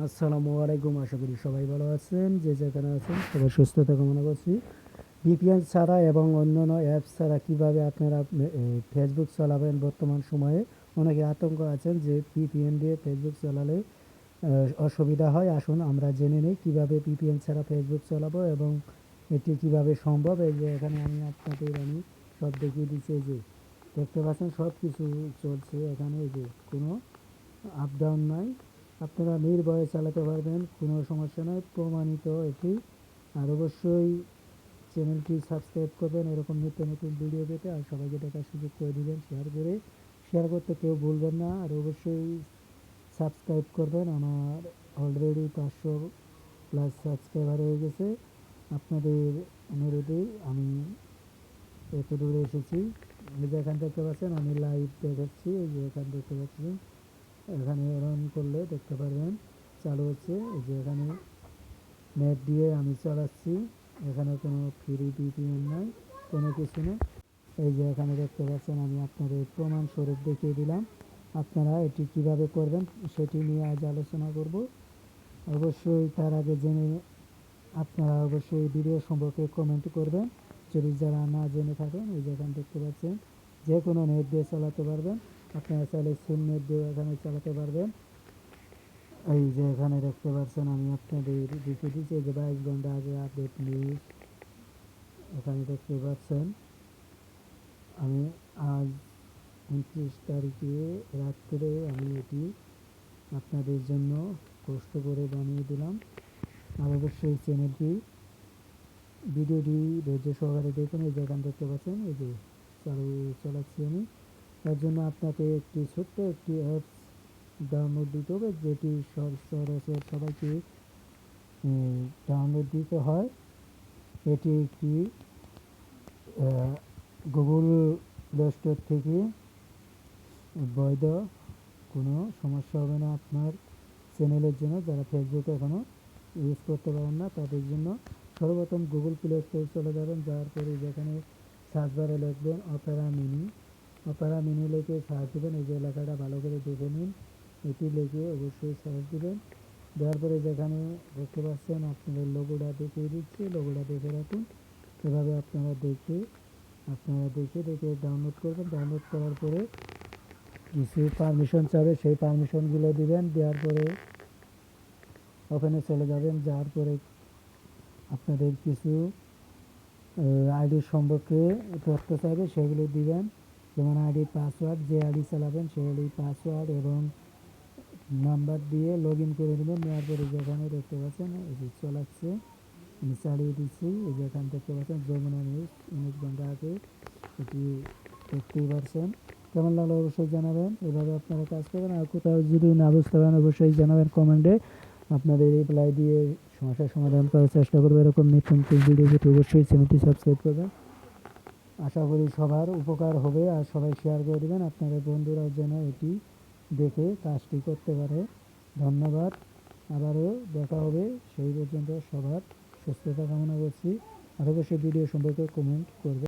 আসসালামু আলাইকুম। আশা করি সবাই ভালো আছেন। যে যেখানে আছেন সবার সুস্থতা কামনা করছি। ভিপিএন ছাড়া এবং অন্যান্য অ্যাপস ছাড়া কীভাবে আপনারা ফেসবুক চালাবেন বর্তমান সময়ে অনেকে আতঙ্ক আছেন যে ভিপিএন দিয়ে ফেসবুক চালালে অসুবিধা হয়। আসুন আমরা জেনে নিই কীভাবে ভিপিএন ছাড়া ফেসবুক চালাবো এবং এটি কীভাবে সম্ভব। এই যে এখানে আমি সব দেখিয়ে দিচ্ছি। এই যে দেখতে পাচ্ছেন সব কিছু চলছে এখানে। এই যে কোনো আপ ডাউন নাই, আপনারা নির্ভয়ে চালাতে পারবেন, কোনো সমস্যা নয়, প্রমাণিত এটি। আর অবশ্যই চ্যানেলটি সাবস্ক্রাইব করবেন এরকম নিত্য নতুন ভিডিও পেতে, আর সবাইকে দেখার সুযোগ করে দিবেন শেয়ার করতে কেউ ভুলবেন না। আর অবশ্যই সাবস্ক্রাইব করবেন। আমার অলরেডি 500+ সাবস্ক্রাইবার হয়ে গেছে। আপনাদের অনুরোধে আমি এত দূরে এসেছি। এই যে এখান দেখতে পাচ্ছেন আমি লাইভ দেখাচ্ছি। এই যে এখান দেখতে পাচ্ছেন, এখানে রান করলে দেখতে পারবেন চালু হচ্ছে। এই যে এখানে নেট দিয়ে আমি চালাচ্ছি, এখানে কোনো ফ্রি ভিপিএন নাই, কোনো কিছু নেই। এই যে এখানে দেখতে পাচ্ছেন আমি আপনাদের প্রমাণস্বরূপ দেখিয়ে দিলাম। আপনারা এটি কিভাবে করবেন সেটি নিয়ে আজ আলোচনা করব। অবশ্যই তার আগে জেনে আপনারা অবশ্যই ভিডিও সম্পর্কে কমেন্ট করবেন যদি যারা না জেনে থাকেন। এই যে এখানে দেখতে পাচ্ছেন যে কোনো নেট দিয়ে চালাতে পারবেন, আপনারা চাইলে সিম নেট দিয়ে এখানে চালাতে পারবেন। এই যে এখানে দেখতে পাচ্ছেন আমি আপনাদের দেখিয়ে দিচ্ছি, এই যে 22 ঘন্টা আগে আপডেট নিউজ এখানে দেখতে পাচ্ছেন। আমি আজ 29 তারিখে রাত্রে আমি এটি আপনাদের জন্য কষ্ট করে বানিয়ে দিলাম। আর অবশ্যই চ্যানেলটি ভিডিওটি ধৈর্য সহকারে দেখুন। এই যে এখানে দেখতে পাচ্ছেন এই যে চালাচ্ছি আমি। তার জন্য আপনাকে একটি ছোট্ট একটি অ্যাপস ডাউনলোড দিতে হবে, যেটি সচরাচর সবাইকে ডাউনলোড দিতে হয়। এটি একটি গুগল প্লে স্টোর থেকে বৈধ, কোনো সমস্যা হবে না আপনার চ্যানেলের জন্য। যারা ফেসবুক এখনও ইউজ করতে পারেন না তাদের জন্য সর্বপ্রথম গুগল প্লে স্টোর চলে যাবেন। যাওয়ার পরে যেখানে সার্চ বারে লিখবেন অপেরা মিনি লিখে সার্চ দেবেন। এই যে লেখাটা ভালো করে দেখে নিন, এটি লিখে অবশ্যই সার্চ দেবেন। দেওয়ার পরে যেখানে দেখতে পাচ্ছেন আপনাদের লোগোটা দেখিয়ে দিচ্ছি, লোগোটা দেখে রাখুন। এভাবে আপনারা দেখে ডাউনলোড করবেন। ডাউনলোড করার পরে কিছু পারমিশন চাবে, সেই পারমিশনগুলো দিবেন। দেওয়ার পরে ওখানে চলে যাবেন। যাওয়ার পরে আপনাদের কিছু আইডি সম্পর্কে তথ্য চাইবে, সেগুলো দিবেন। যেমন আইডি পাসওয়ার্ড, যে আইডি চালাবেন সেই আইডি পাসওয়ার্ড এবং নাম্বার দিয়ে লগ ইন করে নেবেন। নেওয়ার পরে যেখানে দেখতে পাচ্ছেন এটি চলাচ্ছে, আমি চালিয়ে দিচ্ছি। এই যে এখানে দেখতে পাচ্ছেন যমুনা নিউজ 19 ঘন্টা আগে, এটি দেখতেই পাচ্ছেন। কেমন লাগলো অবশ্যই জানাবেন। এভাবে আপনারা কাজ করবেন। আর কোথাও যদি না বুঝতে পারেন অবশ্যই জানাবেন কমেন্টে, আপনাদের রিপ্লাই দিয়ে সমস্যার সমাধান করার চেষ্টা করবো। এরকম নিত্য নতুন ভিডিও পেতে অবশ্যই চ্যানেলটি সাবস্ক্রাইব করবেন। আশা করি সবার উপকার হবে, আর সবাই শেয়ার করে দেবেন আপনাদের বন্ধুরা যেন এটি দেখে কাজটি করতে পারে। ধন্যবাদ। আবারও দেখা হবে, সেই পর্যন্ত সবার সুস্থতা কামনা করছি। আর অবশ্যই ভিডিও সম্পর্কে কমেন্ট করবেন।